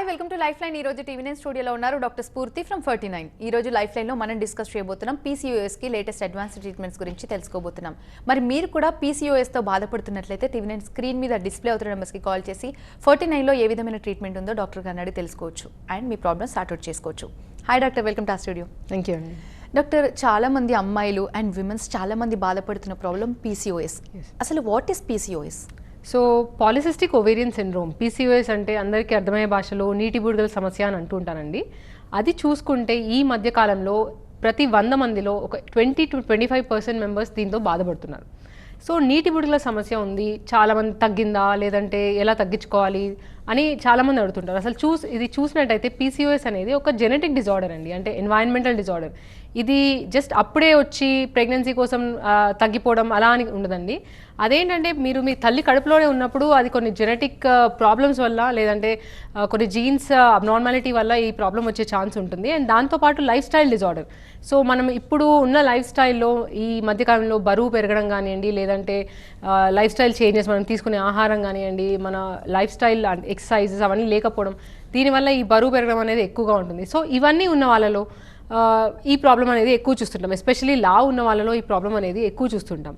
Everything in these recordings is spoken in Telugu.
Hi welcome to life line. ఈ రోజు టీవీ నైన్ స్టూడియోలో ఉన్నారు డాక్టర్ స్ఫూర్తి ఫ్రమ్ 49. ఈ రోజు లైఫ్ లైన్ లో మనం డిస్కస్ చేయబోతున్నాం పీసీఓఎస్ కి లేటెస్ట్ అడ్వాన్స్డ్ ట్రీట్మెంట్స్ గురించి తెలుసుకోబోతున్నాం. మరి మీరు కూడా పీసీఓఎస్ తో బాధపడుతున్నట్లయితే టీవీ నైన్ స్క్రీన్ మీద డిస్ప్లే అవుతున్న నెంబర్స్ కి కాల్ చేసి 49 లో ఏ విధమైన ట్రీట్మెంట్ ఉందో డాక్టర్ గారిని అడిగి తెలుసుకోవచ్చు and me problem sort out చేసుకోవచ్చు. హాయ్ డాక్టర్, వెల్కమ్ టు ఆ స్టూడియో. థ్యాంక్ యూ అండి. డాక్టర్, చాలా మంది అమ్మాయిలు అండ్ విమెన్స్ చాలా మంది బాధపడుతున్న ప్రాబ్లం పీసీఓఎస్. అసలు what is PCOS? So polycystic ovarian syndrome, PCOS అంటే అందరికీ అర్థమయ్యే భాషలో నీటి బుడగల సమస్య అని అంటూ ఉంటానండి. అది చూసుకుంటే ఈ మధ్యకాలంలో ప్రతి 100 మందిలో ఒక 20 to 25% మెంబర్స్ దీంతో బాధపడుతున్నారు. సో నీటి బుడగల సమస్య ఉంది, చాలామంది తగ్గిందా లేదంటే ఎలా తగ్గించుకోవాలి అని చాలామంది అడుగుతుంటారు. అసలు ఇది చూసినట్టయితే పీసీఓఎస్ అనేది ఒక జెనెటిక్ డిజార్డర్ అండి, అంటే ఎన్వైరన్మెంటల్ డిజార్డర్. ఇది జస్ట్ అప్పుడే వచ్చి ప్రెగ్నెన్సీ కోసం తగ్గిపోవడం అలా అని ఉండదండి. అదేంటంటే మీరు మీ తల్లి కడుపులోనే ఉన్నప్పుడు అది కొన్ని జెనెటిక్ ప్రాబ్లమ్స్ వల్ల లేదంటే కొన్ని జీన్స్ అబ్నార్మాలిటీ వల్ల ఈ ప్రాబ్లం వచ్చే ఛాన్స్ ఉంటుంది. అండ్ దాంతోపాటు లైఫ్ స్టైల్ డిజార్డర్. సో మనం ఇప్పుడు ఉన్న లైఫ్ స్టైల్లో ఈ మధ్యకాలంలో బరువు పెరగడం కానివ్వండి, లేదంటే లైఫ్ స్టైల్ చేంజెస్, మనం తీసుకునే ఆహారం కానివ్వండి, మన లైఫ్ స్టైల్ ఎక్సర్సైజెస్ అవన్నీ లేకపోవడం, దీనివల్ల ఈ బరువు పెరగడం అనేది ఎక్కువగా ఉంటుంది. సో ఇవన్నీ ఉన్న వాళ్ళలో ఈ ప్రాబ్లం అనేది ఎక్కువ చూస్తుంటాం. ఎస్పెషలీ లావు ఉన్న వాళ్ళలో ఈ ప్రాబ్లం అనేది ఎక్కువ చూస్తుంటాం.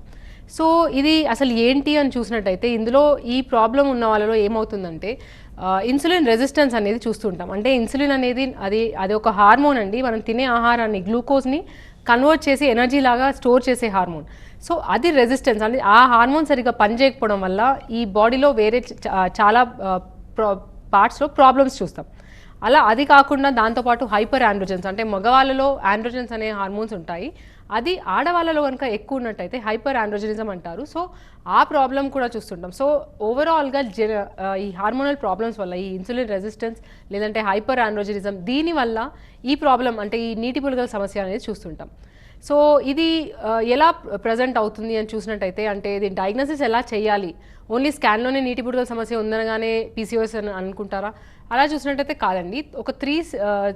సో ఇది అసలు ఏంటి అని చూసినట్టయితే ఇందులో ఈ ప్రాబ్లం ఉన్న వాళ్ళలో ఏమవుతుందంటే ఇన్సులిన్ రెసిస్టెన్స్ అనేది చూస్తుంటాం. అంటే ఇన్సులిన్ అనేది అది ఒక హార్మోన్ అండి. మనం తినే ఆహారాన్ని, గ్లూకోజ్ని కన్వర్ట్ చేసి ఎనర్జీ లాగా స్టోర్ చేసే హార్మోన్. సో అది రెసిస్టెన్స్ అంటే ఆ హార్మోన్ సరిగ్గా పనిచేయకపోవడం వల్ల ఈ బాడీలో వేరే చాలా పార్ట్స్లో ప్రాబ్లమ్స్ చూస్తాం. అలా అది కాకుండా దాంతోపాటు హైపర్ ఆండ్రోజెన్స్, అంటే మగవాళ్ళలో ఆండ్రోజెన్స్ అనే హార్మోన్స్ ఉంటాయి, అది ఆడవాళ్ళలో కనుక ఎక్కువ ఉన్నట్టయితే హైపర్ ఆండ్రోజెనిజం అంటారు. సో ఆ ప్రాబ్లం కూడా చూస్తుంటాం. సో ఓవరాల్గా ఈ హార్మోనల్ ప్రాబ్లమ్స్ వల్ల ఈ ఇన్సులిన్ రెసిస్టెన్స్ లేదంటే హైపర్ ఆండ్రోజెనిజం, దీనివల్ల ఈ ప్రాబ్లం అంటే ఈ నీటి బుడగల సమస్య అనేది చూస్తుంటాం. సో ఇది ఎలా ప్రజెంట్ అవుతుంది అని చూసినట్టయితే, అంటే దీని డయాగ్నోసిస్ ఎలా చేయాలి? ఓన్లీ స్కాన్లోనే నీటి బుడగల సమస్య ఉందనగానే పీసీఓఎస్ అని అనుకుంటారా? అలా చూసినట్టయితే కాదండి. ఒక 3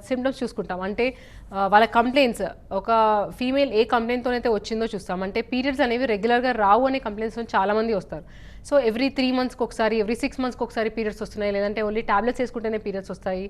సిమ్టమ్స్ చూసుకుంటాం. అంటే వాళ్ళ కంప్లైంట్స్, ఒక ఫీమేల్ ఏ కంప్లైంట్తోనైతే వచ్చిందో చూస్తాం. అంటే పీరియడ్స్ అనేవి రెగ్యులర్గా రావు అనే కంప్లైంట్స్తో చాలామంది వస్తారు. సో ఎవ్రీ 3 మంత్స్కి ఒకసారి, ఎవ్రీ 6 మంత్స్కి ఒకసారి పీరియడ్స్ వస్తున్నాయి, లేదంటే ఓన్లీ టాబ్లెట్స్ వేసుకుంటేనే పీరియడ్స్ వస్తాయి,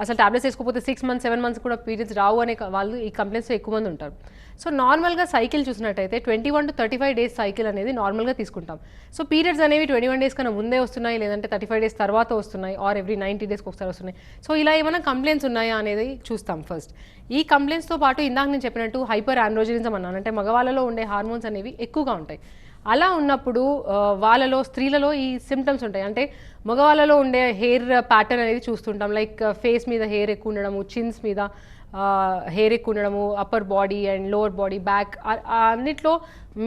అసలు టాబ్లెట్స్ వేసుకోకపోతే 6 months 7 months కూడా పీరియడ్స్ రావు అనే వాళ్ళు ఈ కంప్లైంట్స్తో ఎక్కువ మంది ఉంటారు. సో నార్మల్గా సైకిల్ చూసినట్టయితే 21 to 35 days సైకిల్ అనేది నార్మల్గా తీసుకుంటాం. సో పీరియడ్స్ అనేవి 21 days కన్నా ముందే వస్తున్నాయి, లేదంటే 35 days తర్వాత వస్తున్నాయి, ఆర్ ఎవ్రీ 90 daysకి ఒకసారి వస్తున్నాయి. సో ఇలా ఏమైనా కంప్లైంట్స్ ఉన్నాయా అనేది చూస్తాం ఫస్ట్. ఈ కంప్లైంట్స్తో పాటు ఇందాక నేను చెప్పినట్టు హైపర్ ఆండ్రోజెనిజం అన్నాను, అంటే మగవాళ్ళలో ఉండే హార్మోన్స్ అనేవి ఎక్కువగా ఉంటాయి. అలా ఉన్నప్పుడు వాళ్ళలో, స్త్రీలలో ఈ సిమ్టమ్స్ ఉంటాయి. అంటే మగవాళ్ళలో ఉండే హెయిర్ ప్యాటర్న్ అనేది చూస్తుంటాం. లైక్ ఫేస్ మీద హెయిర్ ఎక్కువ ఉండడము, చిన్స్ మీద హెయిర్ ఎక్కువ ఉండడము, upper body and lower body, back, అన్నిట్లో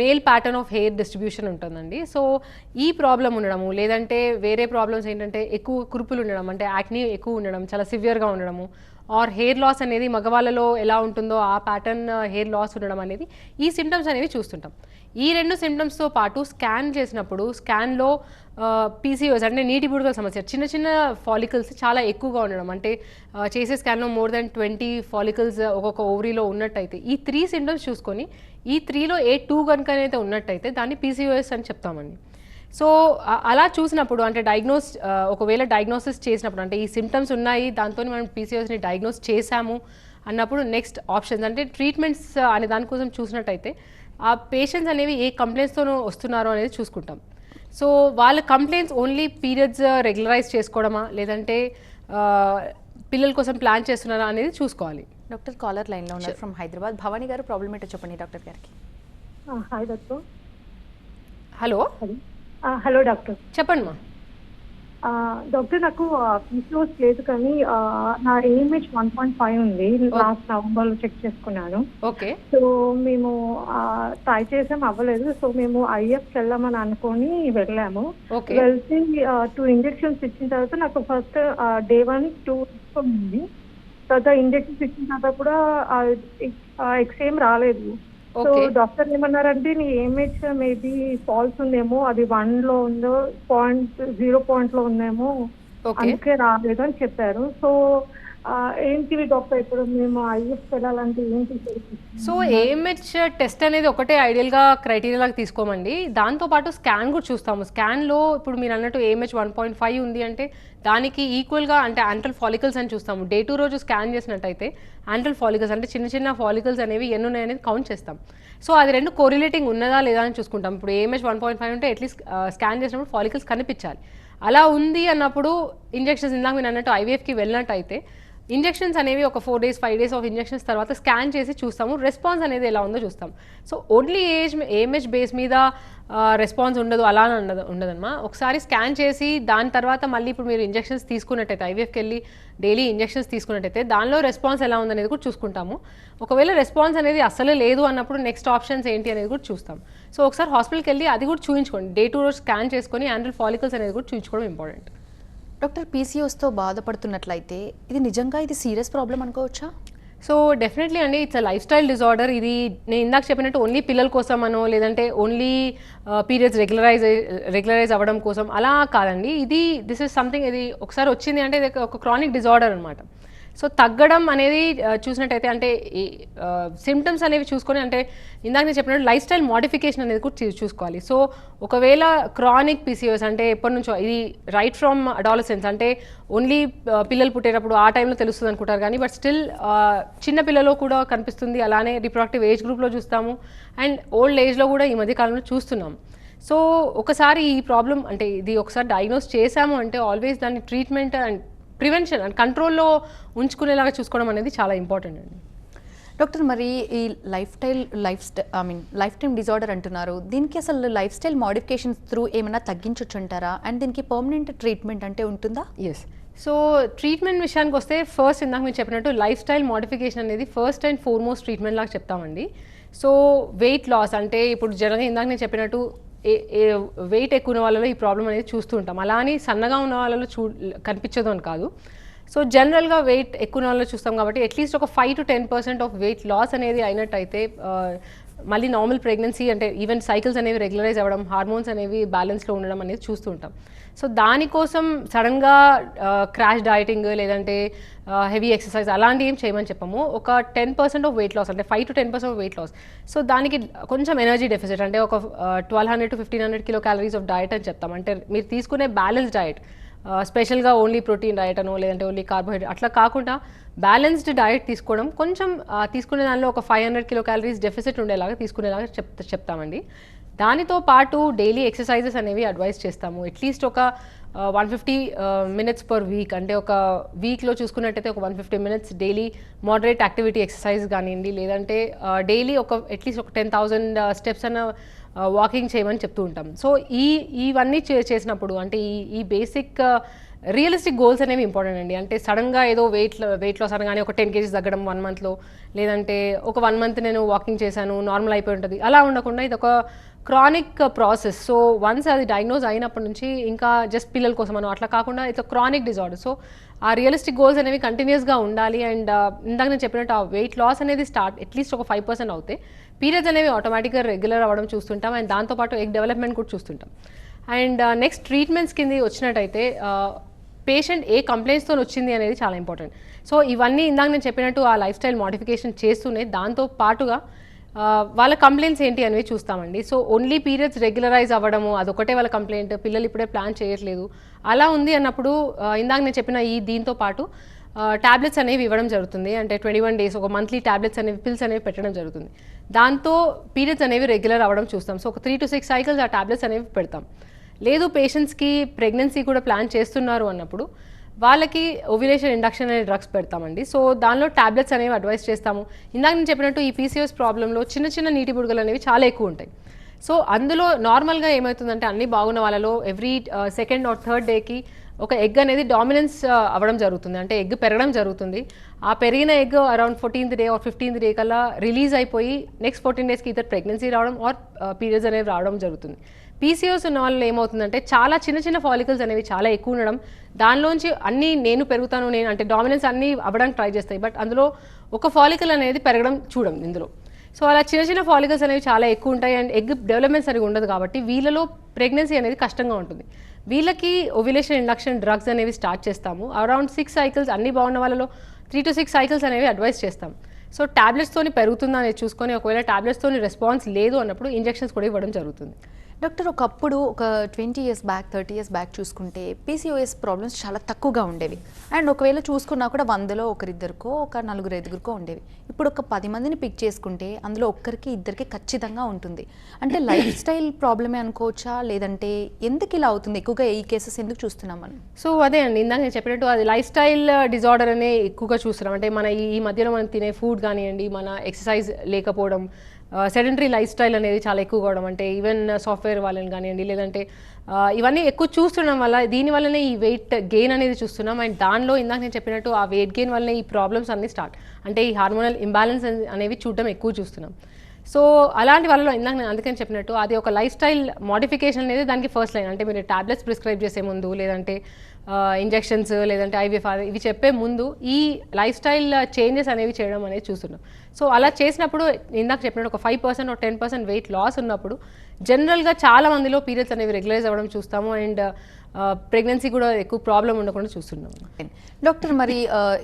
male pattern of hair distribution ఉంటుందండి. సో ఈ ప్రాబ్లం ఉండడము, లేదంటే వేరే ప్రాబ్లమ్స్ ఏంటంటే ఎక్కువ కురుపులు ఉండడం, అంటే యాక్నీ ఎక్కువ ఉండడం, చాలా సివియర్గా ఉండడము, ఆర్ హెయిర్ లాస్ అనేది మగవాళ్ళలో ఎలా ఉంటుందో ఆ ప్యాటర్న్ హెయిర్ లాస్ ఉండడం అనేది, ఈ సిమ్టమ్స్ అనేవి చూస్తుంటాం. ఈ 2 సిమ్టమ్స్తో పాటు స్కాన్ చేసినప్పుడు, స్కాన్లో పీసీఓఎస్ అంటే నీటి బుడగల సమస్య, చిన్న చిన్న ఫాలికల్స్ చాలా ఎక్కువగా ఉండడం, అంటే చేసే స్కాన్లో more than 20 ఫాలికల్స్ ఒక్కొక్క ఓవరీలో ఉన్నట్టయితే, ఈ 3 సిమ్టమ్స్ చూసుకొని ఈ 3లో ఏ 2 కనుకనైతే ఉన్నట్టయితే దాన్ని పీసీఓఎస్ అని చెప్తామండి. సో అలా చూసినప్పుడు, అంటే ఒకవేళ డయాగ్నోసిస్ చేసినప్పుడు, అంటే ఈ సిమ్టమ్స్ ఉన్నాయి, దాంతో మనం పీసీఓఎస్ని డయాగ్నోస్ చేశాము అన్నప్పుడు నెక్స్ట్ ఆప్షన్స్, అంటే ట్రీట్మెంట్స్ అనే దానికోసం చూసినట్టయితే ఆ పేషెంట్స్ అనేవి ఏ కంప్లైంట్స్తోనూ వస్తున్నారో అనేది చూసుకుంటాం. సో వాళ్ళ కంప్లైంట్స్ ఓన్లీ పీరియడ్స్ రెగ్యులరైజ్ చేసుకోవడమా, లేదంటే పిల్లల కోసం ప్లాన్ చేస్తున్నారా అనేది చూసుకోవాలి. డాక్టర్ కాలర్ లైన్లో ఉన్నారు ఫ్రమ్ హైదరాబాద్. భవానీ గారు, ప్రాబ్లమ్ ఏంటో చెప్పండి డాక్టర్ గారికి. Hi doctor. Hello. Hello doctor, చెప్పండి మా. డాక్టర్, నాకు పీసీఓఎస్ లేదు, కానీ నా ఏఎంహెచ్ 1.5 ఉంది. లాస్ట్ నవంబర్లో చెక్ చేసుకున్నాను. ఓకే. సో మేము ట్రై చేసాం, అవ్వలేదు. సో మేము ఐఎఫ్కి వెళ్దామని అనుకొని వెళ్ళాము. వెళ్తే 2 ఇంజెక్షన్స్ ఇచ్చిన తర్వాత నాకు ఫస్ట్ day 1 2 ఉంది. తర్వాత ఇంజెక్షన్స్ ఇచ్చిన తర్వాత కూడా ఎక్స్ట్రీమ్ రాలేదు. సో డాక్టర్ ఏమన్నారంటే నీ ఏఎంహెచ్ మేబీ ఫాల్స్ ఉందేమో, అది 1లో ఉందో 0.0 ఉందేమో, అందుకే రాలేదు అని చెప్పారు. సో ఏంటివి డాక్టర్ ఇప్పుడు మేము ఐఎఫ్ వెళ్ళాలంటే ఏంటి సో ఏఎంహెచ్ టెస్ట్ అనేది ఒకటే ఐడియల్గా క్రైటీరియాలాగా తీసుకోమండి. దాంతోపాటు స్కాన్ కూడా చూస్తాము. స్కాన్లో ఇప్పుడు మీరు అన్నట్టు ఏఎంహెచ్ 1.5 ఉంది అంటే దానికి ఈక్వల్గా అంటే యాంట్రల్ ఫాలికల్స్ అని చూస్తాము. డే 2 రోజు స్కాన్ చేసినట్టయితే యాంట్రల్ ఫాలికల్స్ అంటే చిన్న చిన్న ఫాలికల్స్ అనేవి ఎన్ని ఉన్నాయి అనేది కౌంట్ చేస్తాం. సో అది రెండు కోరిలేటింగ్ ఉన్నదా లేదా అని చూసుకుంటాం. ఇప్పుడు ఏఎంహెచ్ 1.5 ఉంటే అట్లీస్ట్ స్కాన్ చేసినప్పుడు ఫాలికల్స్ కనిపించాలి. అలా ఉంది అన్నప్పుడు ఇంజెక్షన్స్ ఇందాక మీరు అన్నట్టు ఐవీఎఫ్కి వెళ్ళినట్టయితే ఇంజెక్షన్స్ అనేవి ఒక 4 days 5 days ఆఫ్ ఇంజెక్షన్స్ తర్వాత స్కాన్ చేసి చూస్తాము, రెస్పాన్స్ అనేది ఎలా ఉందో చూస్తాం. సో ఓన్లీ ఏఎంహెచ్ బేస్ మీద రెస్పాన్స్ ఉండదు, అలా ఉండదమ్మా. ఒకసారి స్కాన్ చేసి దాని తర్వాత మళ్ళీ ఇప్పుడు మీరు ఇంజెక్షన్స్ తీసుకున్నట్టయితే ఐవీఎఫ్కి వెళ్ళి డైలీ ఇంజెక్షన్స్ తీసుకున్నట్టయితే దానిలో రెస్పాన్స్ ఎలా ఉందనేది కూడా చూసుకుంటాము. ఒకవేళ రెస్పాన్స్ అనేది అస్సలు లేదు అన్నప్పుడు నెక్స్ట్ ఆప్షన్స్ ఏంటి అనేది కూడా చూస్తాం. సో ఒకసారి హాస్పిటల్కి వెళ్ళి అది కూడా చూపించుకోండి, డే 2 రోజు స్కాన్ చేసుకొని యాండ్రల్ ఫాలికల్స్ అనేది కూడా చూపించుకోవడం ఇంపార్టెంట్. డాక్టర్, పీసీఓస్తో బాధపడుతున్నట్లయితే ఇది నిజంగా ఇది సీరియస్ ప్రాబ్లం అనుకోవచ్చా? సో డెఫినెట్లీ అండి, it's a life style disorder. ఇది నేను ఇందాక చెప్పినట్టు ఓన్లీ పిల్లల కోసం అనో లేదంటే ఓన్లీ పీరియడ్స్ రెగ్యులరైజ్ అవ్వడం కోసం అలా కాదండి. దిస్ ఇస్ సంథింగ్, ఇది ఒకసారి వచ్చింది అంటే ఇది ఒక క్రానిక్ డిజార్డర్ అనమాట. సో తగ్గడం అనేది చూసినట్టయితే అంటే సిమ్టమ్స్ అనేవి చూసుకొని అంటే ఇందాక నేను చెప్పినట్టు లైఫ్ స్టైల్ మోడిఫికేషన్ అనేది కూడా చూసుకోవాలి. సో ఒకవేళ క్రానిక్ పీసీఓఎస్ అంటే ఎప్పటి నుంచో ఇది రైట్ ఫ్రమ్ అడాలసెన్స్ అంటే ఓన్లీ పిల్లలు పుట్టేటప్పుడు ఆ టైంలో తెలుస్తుంది అనుకుంటారు కానీ బట్ స్టిల్ చిన్న పిల్లలు కూడా కనిపిస్తుంది. అలానే రిప్రొడక్టివ్ ఏజ్ గ్రూప్లో చూస్తాము అండ్ ఓల్డ్ ఏజ్లో కూడా ఈ మధ్యకాలంలో చూస్తున్నాం. సో ఒకసారి ఈ ప్రాబ్లం అంటే ఇది ఒకసారి డయాగ్నోస్ చేశాము అంటే ఆల్వేస్ దాన్ని ట్రీట్మెంట్ అండ్ ప్రివెన్షన్ అండ్ కంట్రోల్లో ఉంచుకునేలాగా చూసుకోవడం అనేది చాలా ఇంపార్టెంట్ అండి. డాక్టర్, మరి ఈ లైఫ్ టైం డిజార్డర్ అంటున్నారు, దీనికి అసలు లైఫ్ స్టైల్ మోడిఫికేషన్స్ త్రూ ఏమైనా తగ్గించవచ్చు అంటారా? అండ్ దీనికి పర్మనెంట్ ట్రీట్మెంట్ అంటే ఉంటుందా? ఎస్. సో ట్రీట్మెంట్ విషయానికి వస్తే ఫస్ట్ ఇందాక మీరు చెప్పినట్టు లైఫ్ స్టైల్ మోడిఫికేషన్ అనేది ఫస్ట్ అండ్ ఫార్మోస్ట్ ట్రీట్మెంట్ లాగా చెప్తామండి. సో వెయిట్ లాస్ అంటే ఇప్పుడు జనరల్గా ఇందాక నేను చెప్పినట్టు వెయిట్ ఎక్కువ ఉన్న వాళ్ళలో ఈ ప్రాబ్లం అనేది చూస్తూ ఉంటాం. అలా అని సన్నగా ఉన్న వాళ్ళలో కనిపించదు అని కాదు. సో జనరల్గా వెయిట్ ఎక్కువ ఉన్న వాళ్ళలో చూస్తాం కాబట్టి అట్లీస్ట్ ఒక 5 to 10% ఆఫ్ వెయిట్ లాస్ అనేది అయినట్టయితే మళ్ళీ నార్మల్ ప్రెగ్నెన్సీ అంటే ఈవెన్ సైకిల్స్ అనేవి రెగ్యులరైజ్ అవ్వడం, హార్మోన్స్ అనేవి బ్యాలెన్స్లో ఉండడం అనేది చూస్తూ ఉంటాం. సో దానికోసం సడన్గా క్రాష్ డయటింగ్ లేదంటే హెవీ ఎక్సర్సైజ్ అలాంటివి ఏం చేయమని చెప్పము. ఒక 10% ఆఫ్ వెయిట్ లాస్ అంటే 5 to 10% of weight loss. So దానికి కొంచెం ఎనర్జీ డెఫిసిట్ అంటే ఒక 1200 to 1500 కిలోకాలరీస్ ఆఫ్ డయట్ అని చెప్తాం. అంటే మీరు తీసుకునే బ్యాలెన్స్ డయట్, స్పెషల్గా ఓన్లీ ప్రోటీన్ డయట్ అనో లేదంటే ఓన్లీ కార్బోహైడ్రేట్ అట్లా కాకుండా బ్యాలెన్స్డ్ డయట్ తీసుకోవడం, కొంచెం తీసుకునే దానిలో ఒక 500 కిలోకాలరీస్ డెఫిసిట్ ఉండేలాగా తీసుకునేలాగా చెప్తామండి. దానితో పాటు డైలీ ఎక్సర్సైజెస్ అనేవి అడ్వైస్ చేస్తాము. అట్లీస్ట్ ఒక 150 minutes పర్ వీక్ అంటే ఒక వీక్లో చూసుకున్నట్టయితే ఒక 150 minutes daily moderate activity exercise కానివ్వండి లేదంటే డైలీ అట్లీస్ట్ ఒక 10,000 steps అన్న వాకింగ్ చేయమని చెప్తూ ఉంటాం. సో ఇవన్నీ చేసినప్పుడు అంటే ఈ బేసిక్ రియలిస్టిక్ గోల్స్ అనేవి ఇంపార్టెంట్ అండి. అంటే సడన్గా ఏదో వెయిట్ లాస్ అనగానే ఒక 10 kgs తగ్గడం 1 monthలో లేదంటే ఒక 1 month నేను వాకింగ్ చేశాను నార్మల్ అయిపోయి ఉంటుంది అలా ఉండకుండా ఇది ఒక క్రానిక్ ప్రాసెస్. సో వన్స్ అది డయాగ్నోజ్ అయినప్పటి నుంచి ఇంకా జస్ట్ పిల్లల కోసం అనో అట్లా కాకుండా ఇట్స్ క్రానిక్ డిజార్డర్. సో ఆ రియలిస్టిక్ గోల్స్ అనేవి కంటిన్యూస్గా ఉండాలి. అండ్ ఇందాక నేను చెప్పినట్టు ఆ వెయిట్ లాస్ అనేది అట్లీస్ట్ ఒక 5% అవుతాయి. పీరియడ్స్ అనేవి ఆటోమేటిక్గా రెగ్యులర్ అవ్వడం చూస్తుంటాం అండ్ దాంతోపాటు ఎగ్ డెవలప్మెంట్ కూడా చూస్తుంటాం. అండ్ నెక్స్ట్ ట్రీట్మెంట్స్ కింద వచ్చినట్టయితే పేషెంట్ ఏ కంప్లైంట్స్తో వచ్చింది అనేది చాలా ఇంపార్టెంట్. సో ఇవన్నీ ఇందాక నేను చెప్పినట్టు ఆ లైఫ్ స్టైల్ మోడిఫికేషన్ చేస్తూనే దాంతో పాటుగా వాళ్ళ కంప్లైంట్స్ ఏంటి అనేవి చూస్తామండి. సో ఓన్లీ పీరియడ్స్ రెగ్యులరైజ్ అవ్వడము అదొకటే వాళ్ళ కంప్లైంట్, పిల్లలు ఇప్పుడే ప్లాన్ చేయట్లేదు అలా ఉంది అన్నప్పుడు ఇందాక నేను చెప్పిన దీంతో పాటు టాబ్లెట్స్ అనేవి ఇవ్వడం జరుగుతుంది. అంటే 21 days ఒక మంత్లీ టాబ్లెట్స్ అనేవి పిల్స్ అనేవి పెట్టడం జరుగుతుంది. దాంతో పీరియడ్స్ అనేవి రెగ్యులర్ అవ్వడం చూస్తాం. సో ఒక 3 to 6 cycles ఆ టాబ్లెట్స్ అనేవి పెడతాం. లేదు పేషెంట్స్కి ప్రెగ్నెన్సీ కూడా ప్లాన్ చేస్తున్నారు అన్నప్పుడు వాళ్ళకి ఓవ్యులేషన్ ఇండక్షన్ అనే డ్రగ్స్ పెడతామండి. సో దానిలో టాబ్లెట్స్ అనేవి అడ్వైస్ చేస్తాము. ఇందాక నేను చెప్పినట్టు ఈ పీసీఓఎస్ ప్రాబ్లంలో చిన్న చిన్న నీటి బుడగలు అనేవి చాలా ఎక్కువ ఉంటాయి. సో అందులో నార్మల్గా ఏమవుతుందంటే అన్నీ బాగున్న వాళ్ళలో ఎవ్రీ 2nd or 3rd డేకి ఒక ఎగ్ అనేది డామినెన్స్ అవ్వడం జరుగుతుంది. అంటే ఎగ్ పెరగడం జరుగుతుంది. ఆ పెరిగిన egg around 14th day or 15th day కల్లా రిలీజ్ అయిపోయి నెక్స్ట్ 14 daysకి ఇద్దరు ప్రెగ్నెన్సీ రావడం ఆర్ పీరియడ్స్ అనేవి రావడం జరుగుతుంది. పీసీఓస్ ఉన్న వాళ్ళు ఏమవుతుందంటే చాలా చిన్న చిన్న ఫాలికల్స్ అనేవి చాలా ఎక్కువ ఉండడం, దానిలోంచి అన్నీ నేను పెరుగుతాను నేను అంటే డామినెన్స్ అన్నీ అవ్వడానికి ట్రై చేస్తాయి. బట్ అందులో ఒక ఫాలికల్ అనేది పెరగడం చూడం ఇందులో. సో అలా చిన్న చిన్న ఫాలికల్స్ అనేవి చాలా ఎక్కువ ఉంటాయి అండ్ ఎగ్ డెవలప్మెంట్ సరిగా ఉండదు కాబట్టి వీళ్ళలో ప్రెగ్నెన్సీ అనేది కష్టంగా ఉంటుంది. వీళ్ళకి ఓవ్యులేషన్ ఇండక్షన్ డ్రగ్స్ అనేవి స్టార్ట్ చేస్తాము. అరౌండ్ 6 cycles అన్ని బాగున్న వాళ్ళలో 3 to 6 సైకిల్స్ అనేవి అడ్వైస్ చేస్తాం. సో టాబ్లెట్స్తోని పెరుగుతుందా అనేది చూసుకొని ఒకవేళ టాబ్లెట్స్తోని రెస్పాన్స్ లేదు అన్నప్పుడు ఇంజెక్షన్స్ కూడా ఇవ్వడం జరుగుతుంది. డాక్టర్, ఒకప్పుడు ఒక 20 ఇయర్స్ బ్యాక్ 30 ఇయర్స్ బ్యాక్ చూసుకుంటే పీసీఓఎస్ ప్రాబ్లమ్స్ చాలా తక్కువగా ఉండేవి. అండ్ ఒకవేళ చూసుకున్నా కూడా 100లో ఒకరిద్దరికో ఒక 4-5కో ఉండేవి. ఇప్పుడు ఒక 10 మందిని పిక్ చేసుకుంటే అందులో ఒక్కరికి ఇద్దరికి ఖచ్చితంగా ఉంటుంది. అంటే లైఫ్ స్టైల్ ప్రాబ్లమే అనుకోవచ్చా, లేదంటే ఎందుకు ఇలా అవుతుంది? ఎక్కువగా ఈ కేసెస్ ఎందుకు చూస్తున్నాం మనం? సో అదే అండి, ఇందాక నేను చెప్పినట్టు అది లైఫ్ స్టైల్ డిజార్డర్ అనే ఎక్కువగా చూస్తున్నాం. అంటే మన ఈ మధ్యలో మనం తినే ఫుడ్ కానివ్వండి, మన ఎక్సర్సైజ్ లేకపోవడం, సెడెంటరీ లైఫ్ స్టైల్ అనేది చాలా ఎక్కువగా అవడం, అంటే ఈవెన్ సాఫ్ట్వేర్ వాళ్ళని కానివ్వండి, లేదంటే ఇవన్నీ ఎక్కువ చూస్తుండడం వల్ల దీనివల్లనే ఈ వెయిట్ గెయిన్ అనేది చూస్తున్నాం. అండ్ దానిలో ఇందాక నేను చెప్పినట్టు ఆ వెయిట్ గెయిన్ వల్లనే ఈ ప్రాబ్లమ్స్ అన్నీ స్టార్ట్, అంటే ఈ హార్మోనల్ ఇంబ్యాలెన్స్ అనేవి చూడడం ఎక్కువ చూస్తున్నాం. సో అలాంటి వాళ్ళలో ఇందాక నేను అందుకని చెప్పినట్టు అది ఒక లైఫ్ స్టైల్ మోడిఫికేషన్ అనేది దానికి ఫస్ట్ లైన్. అంటే మీరు టాబ్లెట్స్ ప్రిస్క్రైబ్ చేసే ముందు, లేదంటే ఇంజెక్షన్స్, లేదంటే ఐవీఎఫ్ ఇవి చెప్పే ముందు ఈ లైఫ్ స్టైల్ చేంజెస్ అనేవి చేయడం అనేది చూస్తున్నాం. సో అలా చేసినప్పుడు ఇందాక చెప్పినట్టు ఒక 5% or 10% వెయిట్ లాస్ ఉన్నప్పుడు జనరల్గా చాలా మందిలో పీరియడ్స్ అనేవి రెగ్యులైజ్ అవ్వడం చూస్తాము. అండ్ ప్రెగ్నెన్సీ కూడా ఎక్కువ ప్రాబ్లం ఉండకుండా చూస్తున్నాం. డాక్టర్, మరి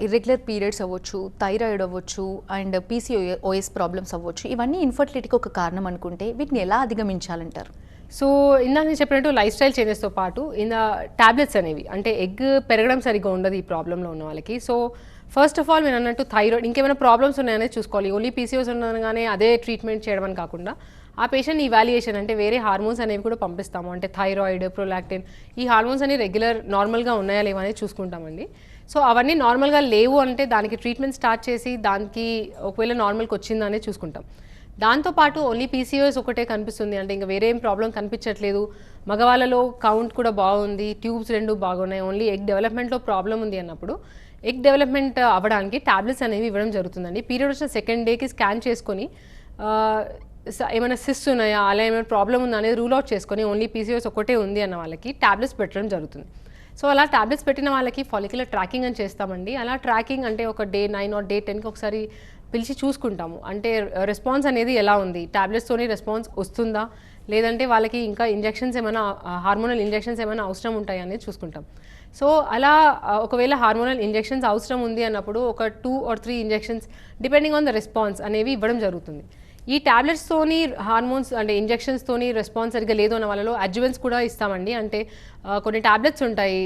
ఇర్రెగ్యులర్ పీరియడ్స్ అవ్వచ్చు, థైరాయిడ్ అవ్వచ్చు, అండ్ పీసీఓఎస్ ప్రాబ్లమ్స్ అవ్వచ్చు, ఇవన్నీ ఇన్ఫర్టిలిటీకి ఒక కారణం అనుకుంటే వీటిని ఎలా అధిగమించాలంటారు? సో ఇందాక నేను చెప్పినట్టు లైఫ్ స్టైల్ చేంజెస్తో పాటు టాబ్లెట్స్ అనేవి, అంటే ఎగ్ పెరగడం సరిగ్గా ఉండదు ఈ ప్రాబ్లంలో ఉన్న వాళ్ళకి. సో ఫస్ట్ ఆఫ్ ఆల్ మీరు అన్నట్టు థైరాయిడ్ ఇంకేమైనా ప్రాబ్లమ్స్ ఉన్నాయనేది చూసుకోవాలి. ఓన్లీ పీసీఓస్ ఉండగానే అదే ట్రీట్మెంట్ చేయడం అని కాకుండా ఆ పేషెంట్ ఇవాల్యుయేషన్, అంటే వేరే హార్మోన్స్ అనేవి కూడా పంపిస్తాము. అంటే థైరాయిడ్, ప్రొలాక్టిన్, ఈ హార్మోన్స్ అనేవి రెగ్యులర్ నార్మల్గా ఉన్నాయా లేవా అనేది చూసుకుంటామండి. సో అవన్నీ నార్మల్గా లేవు అంటే దానికి ట్రీట్మెంట్ స్టార్ట్ చేసి దానికి ఒకవేళ నార్మల్కి వచ్చిందనే చూసుకుంటాం. దాంతోపాటు ఓన్లీ పీసీఓఎస్ ఒకటే కనిపిస్తుంది అంటే ఇంకా వేరే ఏం ప్రాబ్లం కనిపించట్లేదు, మగవాళ్ళలో కౌంట్ కూడా బాగుంది, ట్యూబ్స్ 2 బాగున్నాయి, ఓన్లీ ఎగ్ డెవలప్మెంట్లో ప్రాబ్లం ఉంది అన్నప్పుడు ఎగ్ డెవలప్మెంట్ అవ్వడానికి టాబ్లెట్స్ అనేవి ఇవ్వడం జరుగుతుందండి. పీరియడ్ వచ్చిన సెకండ్ డేకి స్కాన్ చేసుకొని ఏమైనా సిస్ట్ ఉన్నాయా, అలా ఏమైనా ప్రాబ్లం ఉందా అనేది రూల్ అవుట్ చేసుకొని ఓన్లీ పీసీఓఎస్ ఒకటే ఉంది అన్న వాళ్ళకి టాబ్లెట్స్ పెట్టడం జరుగుతుంది. సో అలా టాబ్లెట్స్ పెట్టిన వాళ్ళకి ఫాలిక్యులర్ ట్రాకింగ్ అని చేస్తామండి. అలా ట్రాకింగ్ అంటే ఒక డే 9 or day 10కి ఒకసారి పిలిచి చూసుకుంటాము. అంటే రెస్పాన్స్ అనేది ఎలా ఉంది, టాబ్లెట్స్తోనే రెస్పాన్స్ వస్తుందా, లేదంటే వాళ్ళకి ఇంకా ఇంజెక్షన్స్ ఏమైనా హార్మోనల్ ఇంజెక్షన్స్ ఏమైనా అవసరం ఉంటాయి అనేది చూసుకుంటాం. సో అలా ఒకవేళ హార్మోనల్ ఇంజెక్షన్స్ అవసరం ఉంది అన్నప్పుడు ఒక 2 or 3 injections depending on the response అనేవి ఇవ్వడం జరుగుతుంది. ఈ టాబ్లెట్స్తోని హార్మోన్స్ అంటే ఇంజెక్షన్స్తోని రెస్పాన్స్ సరిగ్గా లేదు అన్న వాళ్ళలో అడ్జువెంట్స్ కూడా ఇస్తామండి. అంటే కొన్ని టాబ్లెట్స్ ఉంటాయి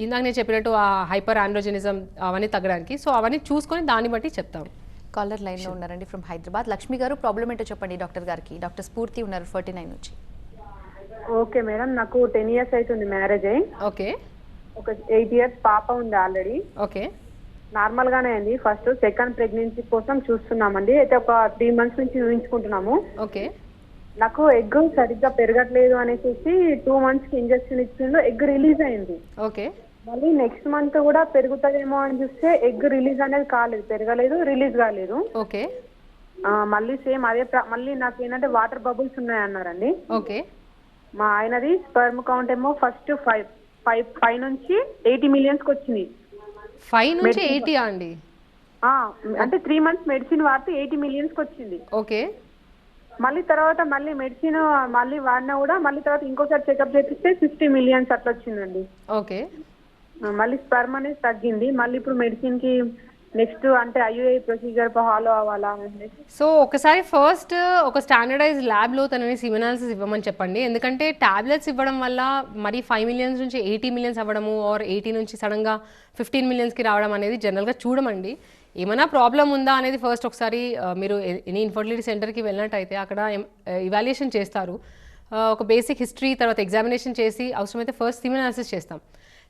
ఇందాక నేను చెప్పినట్టు ఆ హైపర్ ఆండ్రోజెనిజం అవన్నీ తగ్గడానికి. సో అవన్నీ చూసుకొని దాన్ని బట్టి చెప్తాం. కాలర్ లైన్లో ఉన్నారండి ఫ్రమ్ హైదరాబాద్. లక్ష్మి గారు, ప్రాబ్లం ఏంటో చెప్పండి డాక్టర్ గారికి. డాక్టర్ స్ఫూర్తి ఉన్నారు 49 నుంచి. ఓకే మేడం, నాకు 10 years అవుతుంది మ్యారేజ్ అయ్యి. ఓకే. ఒక 8 years పాప ఉంది ఆల్రెడీ. ఓకే. నార్మల్ గానే అయింది. ఫస్ట్ సెకండ్ ప్రెగ్నెన్సీ కోసం చూస్తున్నామండి. అయితే ఒక 3 months నుంచి చూపించుకుంటున్నాము. ఓకే. నాకు ఎగ్ సరిగ్గా పెరగట్లేదు అనేసి 2 months కి ఇంజెక్షన్ ఇచ్చిండు, ఎగ్ రిలీజ్ అయింది. ఓకే. మళ్ళీ నెక్స్ట్ మంత్ కూడా పెరుగుతుందేమో అని చూస్తే ఎగ్ రిలీజ్ అనేది కాలేదు, పెరగలేదు, రిలీజ్ కాలేదు. ఓకే. మళ్ళీ సేమ్ అదే మళ్ళీ నాకు ఏంటంటే వాటర్ బబుల్స్ ఉన్నాయి అన్నారండి. ఓకే. మా ఆయనది స్పర్మ్ కౌంట్ ఏమో ఫస్ట్ 5 నుంచి 80 millions కి వచ్చింది. 5 నుంచి 80 అండి? అంటే 3 months మెడిసిన్ వాడితే 80 millions కి వచ్చింది. ఓకే. మళ్ళీ తర్వాత మళ్ళీ మెడిసిన్ మళ్ళీ వాడినా కూడా మళ్ళీ తర్వాత ఇంకోసారి చెకప్ చేపిస్తే 50 millions అట్లా వచ్చిందండి. ఓకే. మళ్ళీ స్పర్మ్ అనేది తగ్గింది. మళ్ళీ ఇప్పుడు మెడిసిన్ కి నెక్స్ట్ అంటే ఐయుఐ ప్రొసీజర్ ఫాలో అవ్వాలా? సో ఒకసారి ఫస్ట్ ఒక స్టాండర్డైజ్ ల్యాబ్లో తనని సిమెనాలిసిస్ ఇవ్వమని చెప్పండి. ఎందుకంటే టాబ్లెట్స్ ఇవ్వడం వల్ల మరి 5 millions నుంచి 80 millions అవ్వడము ఆర్ 80 నుంచి సడన్గా 15 millionsకి రావడం అనేది జనరల్గా చూడమండి. ఏమైనా ప్రాబ్లం ఉందా అనేది ఫస్ట్ ఒకసారి మీరు ఎనీ ఇన్ఫర్టిలిటీ సెంటర్కి వెళ్ళినట్టయితే అక్కడ ఇవాల్యుయేషన్ చేస్తారు. ఒక బేసిక్ హిస్టరీ తర్వాత ఎగ్జామినేషన్ చేసి అవసరమైతే ఫస్ట్ సిమెనాలిసిస్ చేస్తాం.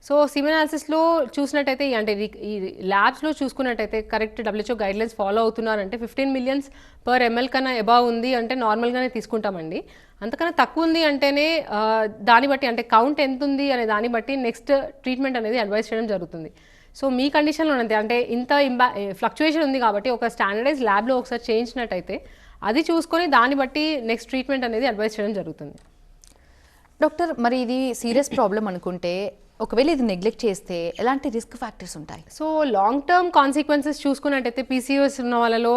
సో సిమెనాలిసిస్లో చూసినట్టయితే అంటే ఈ ల్యాబ్స్లో చూసుకున్నట్టయితే కరెక్ట్ WHO గైడ్లైన్స్ ఫాలో అవుతున్నారంటే 15 millions per ml కన్నా అబవ్ ఉంది అంటే నార్మల్గానే తీసుకుంటామండి. అంతకన్నా తక్కువ ఉంది అంటేనే దాన్ని బట్టి అంటే కౌంట్ ఎంత ఉంది అనే దాన్ని బట్టి నెక్స్ట్ ట్రీట్మెంట్ అనేది అడ్వైస్ చేయడం జరుగుతుంది. సో మీ కండిషన్లో అంతే, అంటే ఇంత ఫ్లక్చుయేషన్ ఉంది కాబట్టి ఒక స్టాండర్డైజ్ ల్యాబ్లో ఒకసారి చేయించినట్టయితే అది చూసుకొని దాన్ని బట్టి నెక్స్ట్ ట్రీట్మెంట్ అనేది అడ్వైస్ చేయడం జరుగుతుంది. డాక్టర్, మరి ఇది సీరియస్ ప్రాబ్లం అనుకుంటే ఒకవేళ ఇది నెగ్లెక్ట్ చేస్తే ఎలాంటి రిస్క్ ఫ్యాక్టర్స్ ఉంటాయి? సో లాంగ్ టర్మ్ కాన్సిక్వెన్సెస్ చూసుకున్నట్టయితే పీసీఓఎస్ ఉన్న వాళ్ళలో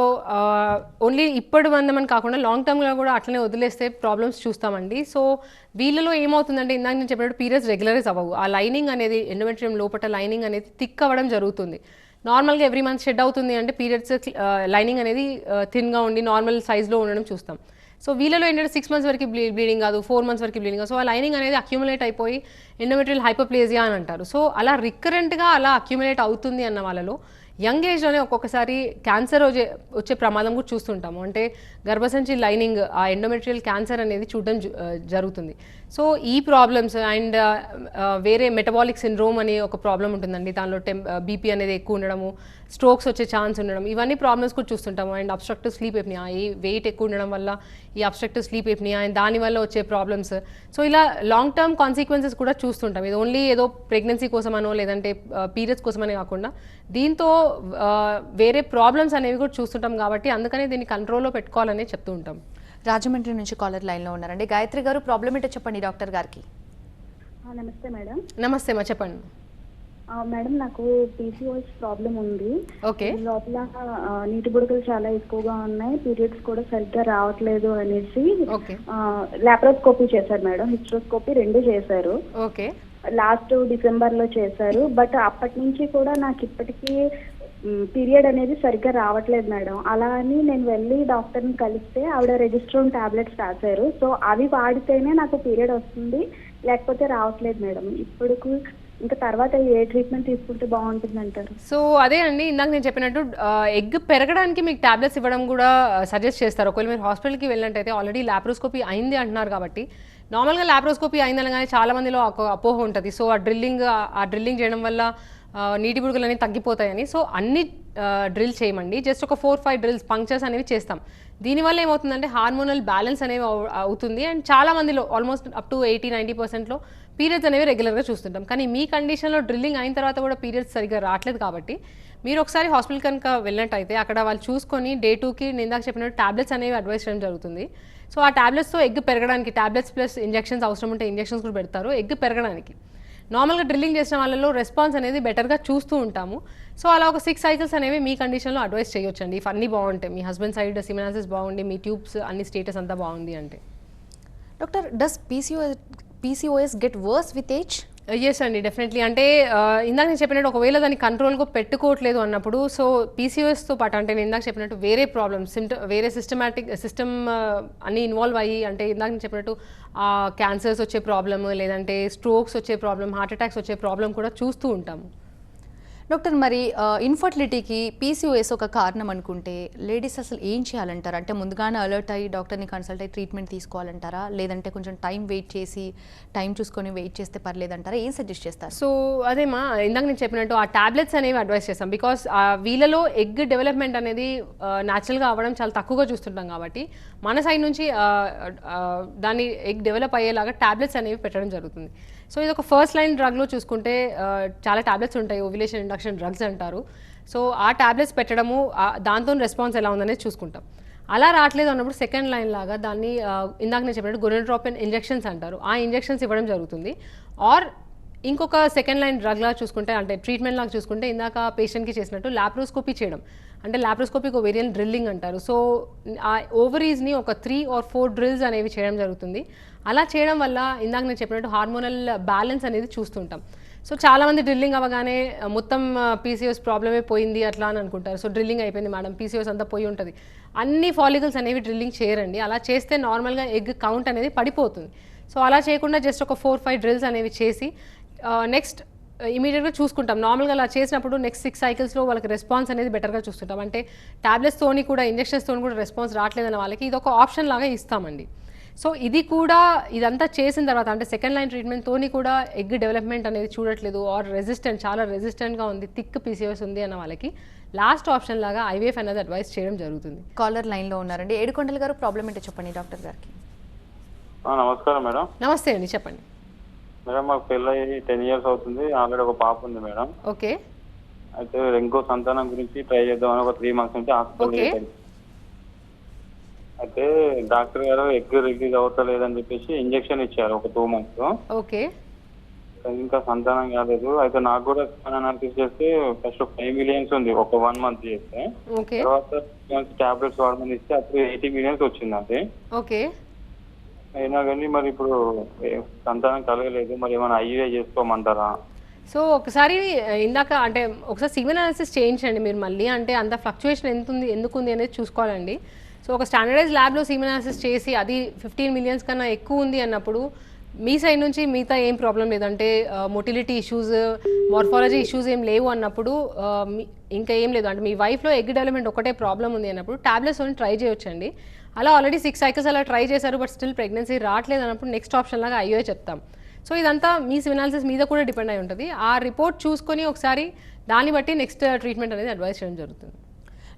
ఓన్లీ ఇప్పుడు మందమని కాకుండా లాంగ్ టర్మ్లో కూడా అట్లనే వదిలేస్తే ప్రాబ్లమ్స్ చూస్తామండి. సో వీళ్ళలో ఏమవుతుందంటే ఇందాక నేను చెప్పినట్టు పీరియడ్స్ రెగ్యులరైజ్ అవ్వవు. ఆ లైనింగ్ అనేది ఎండోమెట్రియం లోపల లైనింగ్ అనేది థిక్ అవ్వడం జరుగుతుంది. నార్మల్గా ఎవ్రీ మంత్ షెడ్ అవుతుంది అంటే పీరియడ్స్ లైనింగ్ అనేది థిన్గా ఉండి నార్మల్ సైజ్లో ఉండడం చూస్తాం. సో వీళ్ళలో ఏంటంటే 6 మంత్స్ వరకు బ్లీడింగ్ కాదు, 4 మంత్స్ వరకు బ్లీడింగ్ కాదు. సో ఆ లైనింగ్ అనేది అక్యుములేట్ అయిపోయి ఎండోమెట్రియల్ హైపోప్లేజియా అని అంటారు. సో అలా రికరెంట్గా అలా అక్యుములేట్ అవుతుంది అన్న వాళ్ళలో యంగ్ ఏజ్లోనే ఒక్కొక్కసారి క్యాన్సర్ వచ్చే ప్రమాదం కూడా చూస్తుంటాము. అంటే గర్భసంచి లైనింగ్ ఆ ఎండోమెట్రియల్ క్యాన్సర్ అనేది చూడడం జరుగుతుంది. సో ఈ ప్రాబ్లమ్స్ అండ్ వేరే మెటబాలిక్ సిండ్రోమ్ అనే ఒక ప్రాబ్లం ఉంటుందండి. దానిలో బీపీ అనేది ఎక్కువ ఉండడము, స్ట్రోక్స్ వచ్చే ఛాన్స్ ఉండడం, ఇవన్నీ ప్రాబ్లమ్స్ కూడా చూస్తుంటాము. అండ్ అబ్స్ట్రక్టివ్ స్లీప్ ఎప్నియా, ఈ వెయిట్ ఎక్కువ ఉండడం వల్ల ఈ అబ్స్ట్రక్టివ్ స్లీప్ ఎప్నియా అండ్ దానివల్ల వచ్చే ప్రాబ్లమ్స్. సో ఇలా లాంగ్ టర్మ్ కాన్సిక్వెన్సెస్ కూడా చూస్తుంటాం. ఇది ఓన్లీ ఏదో ప్రెగ్నెన్సీ కోసమనో లేదంటే పీరియడ్స్ కోసమనే కాకుండా దీంతో వేరే ప్రాబ్లమ్స్ అనేవి కూడా చూస్తుంటాం. కాబట్టి అందుకనే దీన్ని కంట్రోల్లో పెట్టుకోవాలని చెప్తూ ఉంటాం. రాజమండ్రి నుంచి కాలర్ లైన్లో ఉన్నారండి. గాయత్రి గారు, ప్రాబ్లం ఏంటో చెప్పండి డాక్టర్ గారికి. నమస్తే మేడం. నమస్తే అమ్మా, చెప్పండి. మేడం, నాకు పీసీఓఎస్ ప్రాబ్లం ఉంది. ఓకే. లోపల నీటి బుడగలు చాలా ఎక్కువగా ఉన్నాయి, పీరియడ్స్ కూడా సరిగ్గా రావట్లేదు అనేసి లాప్రోస్కోపీ చేశారు మేడం, హిస్ట్రోస్కోపీ 2 చేశారు. ఓకే. లాస్ట్ డిసెంబర్ లో చేశారు. బట్ అప్పటి నుంచి కూడా నాకు ఇప్పటికీ పీరియడ్ అనేది సరిగ్గా రావట్లేదు మేడం. అలా అని నేను వెళ్ళి డాక్టర్ని కలిస్తే ఆవిడ రెజిస్ట్రోన్ టాబ్లెట్స్ రాశారు. సో అవి వాడితేనే నాకు పీరియడ్ వస్తుంది, లేకపోతే రావట్లేదు మేడం. ఇప్పుడు ఇంకా తర్వాత ఏ ట్రీట్మెంట్ తీసుకుంటే బాగుంటుంది అంటారు? సో అదే అండి, ఇందాక నేను చెప్పినట్టు ఎగ్ పెరగడానికి మీకు టాబ్లెట్స్ ఇవ్వడం కూడా సజెస్ట్ చేస్తారు. ఒకవేళ మీరు హాస్పిటల్కి వెళ్ళినట్టయితే ఆల్రెడీ లాప్రోస్కోపీ అయింది అంటున్నారు కాబట్టి, నార్మల్గా లాప్రోస్కోపీ అయిందనగానే చాలా మందిలో ఒక అపోహ ఉంటుంది. సో ఆ డ్రిల్లింగ్ చేయడం వల్ల నీటి బుడగలు అనేవి తగ్గిపోతాయని. సో అన్ని డ్రిల్ చేయమండి, జస్ట్ ఒక 4-5 డ్రిల్స్ పంక్చర్స్ అనేవి చేస్తాం. దీనివల్ల ఏమవుతుందంటే హార్మోనల్ బ్యాలెన్స్ అనేవి అవుతుంది. అండ్ చాలా మందిలో ఆల్మోస్ట్ అప్ టు 80-90%లో పీరియడ్స్ అనేవి రెగ్యులర్గా చూస్తుంటాం. కానీ మీ కండిషన్లో డ్రిల్లింగ్ అయిన తర్వాత కూడా పీరియడ్స్ సరిగ్గా రావట్లేదు కాబట్టి మీరు ఒకసారి హాస్పిటల్ కనుక వెళ్ళినట్టయితే అక్కడ వాళ్ళు చూసుకొని డే 2కి నేను ఇందాక చెప్పినట్టు టాబ్లెట్స్ అనేవి అడ్వైస్ చేయడం జరుగుతుంది. సో ఆ టాబ్లెట్స్తో ఎగ్ పెరగడానికి, టాబ్లెట్స్ ప్లస్ ఇంజెక్షన్స్ అవసరం ఉంటే ఇంజెక్షన్స్ కూడా పెడతారు ఎగ్ పెరగడానికి. నార్మల్గా డ్రిల్లింగ్ చేసిన వాళ్ళలో రెస్పాన్స్ అనేది బెటర్గా చూస్తూ ఉంటాము. సో అలా ఒక 6 సైకిల్స్ అనేవి మీ కండిషన్లో అడ్వైస్ చేయొచ్చండి. ఇఫ్ అన్నీ బాగుంటాయి, మీ హస్బెండ్ సైడ్ సిమెనాసిస్ బాగుండి, మీ ట్యూబ్స్ అన్ని స్టేటస్ అంతా బాగుంది అంటే. Doctor, does PCOS get worse with age? Yes అండి, డెఫినెట్లీ. అంటే ఇందాక నేను చెప్పినట్టు ఒకవేళ దాన్ని కంట్రోల్గా పెట్టుకోవట్లేదు అన్నప్పుడు, సో పీసీఓఎస్తో పాటు అంటే నేను ఇందాక చెప్పినట్టు వేరే ప్రాబ్లమ్స్ వేరే సిస్టమ్ అన్నీ ఇన్వాల్వ్ అయ్యి, అంటే ఇందాక నేను చెప్పినట్టు క్యాన్సర్స్ వచ్చే ప్రాబ్లమ్, లేదంటే స్ట్రోక్స్ వచ్చే ప్రాబ్లమ్, హార్ట్ అటాక్స్ వచ్చే ప్రాబ్లమ్ కూడా చూస్తూ ఉంటాము. డాక్టర్, మరి ఇన్ఫర్టిలిటీకి పీసీఓఎస్ ఒక కారణం అనుకుంటే లేడీస్ అసలు ఏం చేయాలంటారు? అంటే ముందుగానే అలర్ట్ అయ్యి డాక్టర్ని కన్సల్ట్ అయ్యి ట్రీట్మెంట్ తీసుకోవాలంటారా, లేదంటే కొంచెం టైం చూసుకొని వెయిట్ చేస్తే పర్లేదంటారా? ఏం సజెస్ట్ చేస్తారు? సో అదేమా ఇందాక నేను చెప్పినట్టు ఆ టాబ్లెట్స్ అనేవి అడ్వైస్ చేస్తాం. బికాస్ వీళ్ళలో ఎగ్ డెవలప్మెంట్ అనేది న్యాచురల్గా అవ్వడం చాలా తక్కువగా చూస్తుంటాం కాబట్టి మన సైడ్ నుంచి దాన్ని ఎగ్ డెవలప్ అయ్యేలాగా టాబ్లెట్స్ అనేవి పెట్టడం జరుగుతుంది. సో ఇది ఒక ఫస్ట్ లైన్ డ్రగ్లో చూసుకుంటే చాలా టాబ్లెట్స్ ఉంటాయి, ఓవ్యులేషన్ ఇండక్షన్ డ్రగ్స్ అంటారు. సో ఆ టాబ్లెట్స్ పెట్టడము, దాంతో రెస్పాన్స్ ఎలా ఉందనేది చూసుకుంటాం. అలా రావట్లేదు అన్నప్పుడు సెకండ్ లైన్ లాగా దాన్ని ఇందాక నేను చెప్పినట్టు గొనెడ్రోపిన్ ఇంజెక్షన్స్ అంటారు, ఆ ఇంజెక్షన్స్ ఇవ్వడం జరుగుతుంది. ఆర్ ఇంకొక సెకండ్ లైన్ డ్రగ్ లాగా చూసుకుంటే, అంటే ట్రీట్మెంట్ లాగా చూసుకుంటే ఇందాక పేషెంట్కి చేసినట్టు లాప్రోస్కోపీ చేయడం, అంటే లాప్రోస్కోపిక్ ఓవేరియన్ డ్రిల్లింగ్ అంటారు. సో ఆ ఓవరీస్ని ఒక 3 or 4 డ్రిల్స్ అనేవి చేయడం జరుగుతుంది. అలా చేయడం వల్ల ఇందాక నేను చెప్పినట్టు హార్మోనల్ బ్యాలెన్స్ అనేది చూస్తుంటాం. సో చాలామంది డ్రిల్లింగ్ అవ్వగానే మొత్తం పీసీఓఎస్ ప్రాబ్లమే పోయింది అట్లా అని అనుకుంటారు. సో డ్రిల్లింగ్ అయిపోయింది మేడం, పీసీఓఎస్ అంతా పోయి ఉంటుంది. అన్ని ఫాలికల్స్ అనేవి డ్రిల్లింగ్ చేయరండి. అలా చేస్తే నార్మల్గా ఎగ్ కౌంట్ అనేది పడిపోతుంది. సో అలా చేయకుండా జస్ట్ ఒక 4-5 డ్రిల్స్ అనేవి చేసి నెక్స్ట్ ఇమీడియట్గా చూసుకుంటాం. నార్మల్గా అలా చేసినప్పుడు నెక్స్ట్ 6 సైకిల్స్లో వాళ్ళకి రెస్పాన్స్ అనేది బెటర్గా చూస్తుంటాం. అంటే టాబ్లెట్స్తోని కూడా ఇంజెక్షన్స్తోని కూడా రెస్పాన్స్ రావట్లేదన్న వాళ్ళకి ఇది ఒక ఆప్షన్ లాగా ఇస్తామండి. సో ఇది కూడా ఇదంతా చేసిన తర్వాత, అంటే సెకండ్ లైన్ ట్రీట్మెంట్తోని కూడా ఎగ్ డెవలప్మెంట్ అనేది చూడట్లేదు ఆర్ చాలా రెసిస్టెంట్గా ఉంది, థిక్ పీసీఓఎస్ ఉంది అన్న వాళ్ళకి లాస్ట్ ఆప్షన్ లాగా ఐవీఎఫ్ అనేది అడ్వైస్ చేయడం జరుగుతుంది. కాలర్ లైన్లో ఉన్నారండి. ఏడుకొండల గారు, ప్రాబ్లం ఏంటో చెప్పండి డాక్టర్ గారికి. నమస్కారం మేడం. నమస్తే అండి, చెప్పండి. మేడం, మాకు పెళ్ళి 10 years అవుతుంది. ఆల్రెడీ ఒక పాప ఉంది మేడం. ఓకే. అయితే ఇంకో సంతానం గురించి ట్రై చేద్దామని ఒక 3 months నుంచి హాస్పిటల్. అయితే డాక్టర్ గారు ఎగ్ రిలీజ్ అవుతలేదని చెప్పేసి ఇంజెక్షన్ ఇచ్చారు ఒక 2 months. ఓకే. ఇంకా సంతానం కాలేదు. అయితే నాకు కూడా అనాలిసిస్ చేస్తే ఫస్ట్ 5 millions ఉంది ఒక 1 month చేస్తే. తర్వాత టాబ్లెట్స్ వాడమని ఇస్తే అప్పుడు 80 millions వచ్చిందండి. ఓకే. అయినా కానీ మరి ఇప్పుడు సంతానం కలగలేదు, మరి ఏమైనా ఐవీఐ చేసుకోమంటారా? సో ఒకసారి ఇందాక అంటే ఒకసారి సీమెన్ అనాలిసిస్ చేయించండి మీరు మళ్ళీ, అంటే అంత ఫ్లక్చుయేషన్ ఎంత ఉంది ఎందుకు ఉంది అనేది చూసుకోవాలండి. సో ఒక స్టాండర్డైజ్ ల్యాబ్లో సీమెన్ అనాలిసిస్ చేసి అది 15 మిలియన్స్ కన్నా ఎక్కువ ఉంది అన్నప్పుడు మీ సైడ్ నుంచి మిగతా ఏం ప్రాబ్లం లేదంటే మొటిలిటీ ఇష్యూస్, మార్ఫాలజీ ఇష్యూస్ ఏం లేవు అన్నప్పుడు ఇంకా ఏం లేదు అంటే మీ వైఫ్లో ఎగ్ డెవలప్మెంట్ ఒకటే ప్రాబ్లం ఉంది అన్నప్పుడు టాబ్లెట్స్ అని ట్రై చేయొచ్చండి. అలా ఆల్రెడీ 6 సైకిల్స్ అలా ట్రై చేశారు బట్ స్టిల్ ప్రెగ్నెన్సీ రావట్లేదు అన్నప్పుడు నెక్స్ట్ ఆప్షన్ లాగా ఐఓఏ చెప్తాం. సో ఇదంతా మీ సిమినాలిసిస్ మీద కూడా డిపెండ్ అయి ఉంటుంది. ఆ రిపోర్ట్ చూసుకొని ఒకసారి దాన్ని బట్టి నెక్స్ట్ ట్రీట్మెంట్ అనేది అడ్వైస్ చేయడం జరుగుతుంది.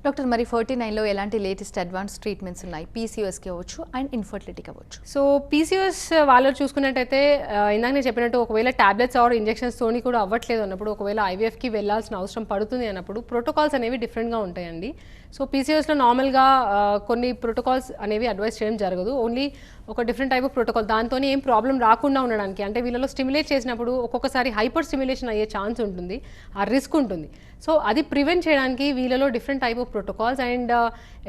డాక్టర్ మరి 49లో ఎలాంటి లేటెస్ట్ అడ్వాన్స్ ట్రీట్మెంట్స్ ఉన్నాయి? పీసీఓఎస్కి అవ్వచ్చు అండ్ ఇన్ఫర్టిలిటీకి అవ్వచ్చు. సో పీసీఓఎస్ వాళ్ళు చూసుకున్నట్టయితే ఇందాక నేను చెప్పినట్టు ఒకవేళ టాబ్లెట్స్ ఆర్ ఇంజెక్షన్స్ తోని కూడా అవ్వట్లేదు అన్నప్పుడు, ఒకవేళ ఐవీఎఫ్కి వెళ్ళాల్సిన అవసరం పడుతుంది అన్నప్పుడు ప్రోటోకాల్స్ అనేవి డిఫరెంట్గా ఉంటాయండి. సో పీసీఓఎస్లో నార్మల్గా కొన్ని ప్రోటోకాల్స్ అనేవి అడ్వైస్ చేయడం జరగదు, ఓన్లీ ఒక డిఫరెంట్ టైప్ ఆఫ్ ప్రోటోకాల్ దాంతో ఏం ప్రాబ్లం రాకుండా ఉండడానికి. అంటే వీళ్ళలో స్టిమ్యులేట్ చేసినప్పుడు ఒక్కొక్కసారి హైపర్ స్టిమ్యులేషన్ అయ్యే ఛాన్స్ ఉంటుంది, ఆ రిస్క్ ఉంటుంది. సో అది ప్రివెంట్ చేయడానికి వీళ్ళలో different type of protocols and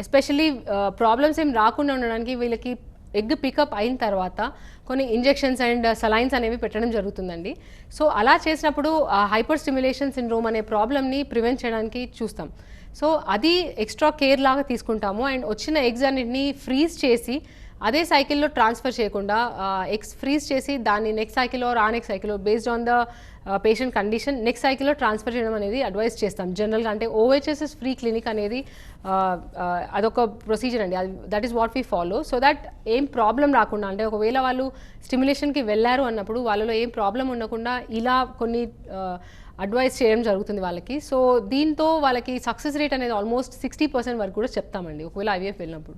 especially problems ఏం రాకుండా ఉండడానికి వీళ్ళకి ఎగ్ పికప్ అయిన తర్వాత కొన్ని ఇంజెక్షన్స్ అండ్ సలైన్స్ అనేవి పెట్టడం జరుగుతుందండి. సో అలా చేసినప్పుడు హైపర్ స్టిమ్యులేషన్ సిండ్రోమ్ అనే ప్రాబ్లమ్ని ప్రివెంట్ చేయడానికి చూస్తాం. సో అది ఎక్స్ట్రా కేర్ లాగా తీసుకుంటాము అండ్ వచ్చిన ఎగ్స్ అన్నిటిని ఫ్రీజ్ చేసి అదే సైకిల్లో ట్రాన్స్ఫర్ చేయకుండా ఎగ్స్ ఫ్రీజ్ చేసి దాన్ని నెక్స్ట్ సైకిల్లో ఆ నెక్స్ట్ సైకిల్లో based on the patient condition next సైకిల్లో ట్రాన్స్ఫర్ చేయడం అనేది అడ్వైస్ చేస్తాం జనరల్గా. అంటే ఓహెచ్ఎస్ఎస్ ఫ్రీ క్లినిక్ అనేది అదొక ప్రొసీజర్ అండి, that is what we follow. So that ఏం ప్రాబ్లం రాకుండా, అంటే ఒకవేళ వాళ్ళు స్టిమ్యులేషన్కి వెళ్ళారు అన్నప్పుడు వాళ్ళలో ఏం ప్రాబ్లం ఉండకుండా ఇలా కొన్ని అడ్వైస్ చేయడం జరుగుతుంది వాళ్ళకి. సో దీంతో వాళ్ళకి సక్సెస్ రేట్ అనేది ఆల్మోస్ట్ 60% వరకు కూడా చెప్తామండి ఒకవేళ ఐవీఎఫ్ వెళ్ళినప్పుడు.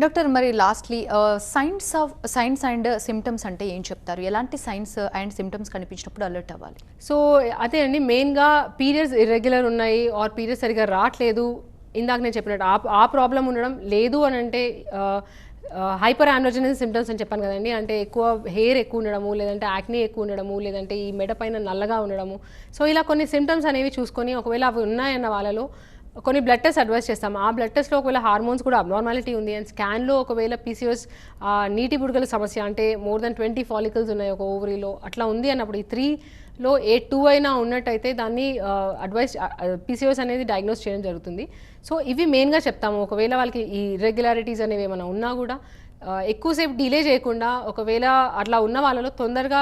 డాక్టర్ మరి లాస్ట్లీ సైన్స్ అండ్ సిమ్టమ్స్ అంటే ఏం చెప్తారు? ఎలాంటి సైన్స్ అండ్ సిమ్టమ్స్ కనిపించినప్పుడు అలర్ట్ అవ్వాలి? సో అదే అండి, మెయిన్గా పీరియడ్స్ ఇర్రెగ్యులర్ ఉన్నాయి ఆర్ పీరియడ్స్ సరిగా రావట్లేదు, ఇందాక నేను చెప్పినట్టు ఆ ప్రాబ్లం ఉండడం లేదు అని అంటే హైపర్ ఆండ్రోజెనిక్ సిమ్టమ్స్ అని చెప్పాను కదండి, అంటే ఎక్కువ హెయిర్ ఎక్కువ ఉండడము, లేదంటే యాక్నీ ఎక్కువ ఉండడము, లేదంటే ఈ మెడ పైన నల్లగా ఉండడము. సో ఇలా కొన్ని సిమ్టమ్స్ అనేవి చూసుకొని ఒకవేళ అవి ఉన్నాయన్న వాళ్ళలో కొన్ని బ్లడ్ టెస్ట్ అడ్వైస్ చేస్తాం. ఆ బ్లడ్ టెస్ట్లో ఒకవేళ హార్మోన్స్ కూడా అబ్నార్మాలిటీ ఉంది అండ్ స్కాన్లో ఒకవేళ పీసీఓఎస్ నీటి బుడగల సమస్య అంటే మోర్ దెన్ 20 ఫాలికల్స్ ఉన్నాయి ఒక ఓవరీలో అట్లా ఉంది అన్నప్పుడు ఈ 3లో ఏ 2 అయినా ఉన్నట్టయితే దాన్ని అడ్వైస్ పీసీఓఎస్ అనేది డయాగ్నోస్ చేయడం జరుగుతుంది. సో ఇవి మెయిన్గా చెప్తాము. ఒకవేళ వాళ్ళకి ఈ ఇర్రెగ్యులారిటీస్ అనేవి ఏమైనా ఉన్నా కూడా ఎక్కువసేపు డిలే చేయకుండా ఒకవేళ అట్లా ఉన్న వాళ్ళలో తొందరగా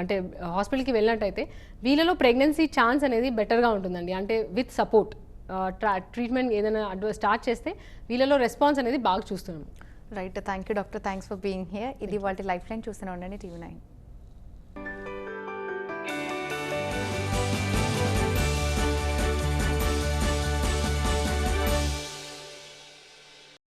అంటే హాస్పిటల్కి వెళ్ళినట్టయితే వీళ్ళలో ప్రెగ్నెన్సీ ఛాన్స్ అనేది బెటర్గా ఉంటుందండి. అంటే విత్ సపోర్ట్ ట్రీట్మెంట్ ఏదైనా స్టార్ట్ చేస్తే వీళ్ళలో రెస్పాన్స్ అనేది బాగా చూస్తున్నాం. Right, thank you doctor, thanks for being here. ఇది వాళ్ళ లైఫ్ లైన్ చూస్తూనే ఉండండి TV9.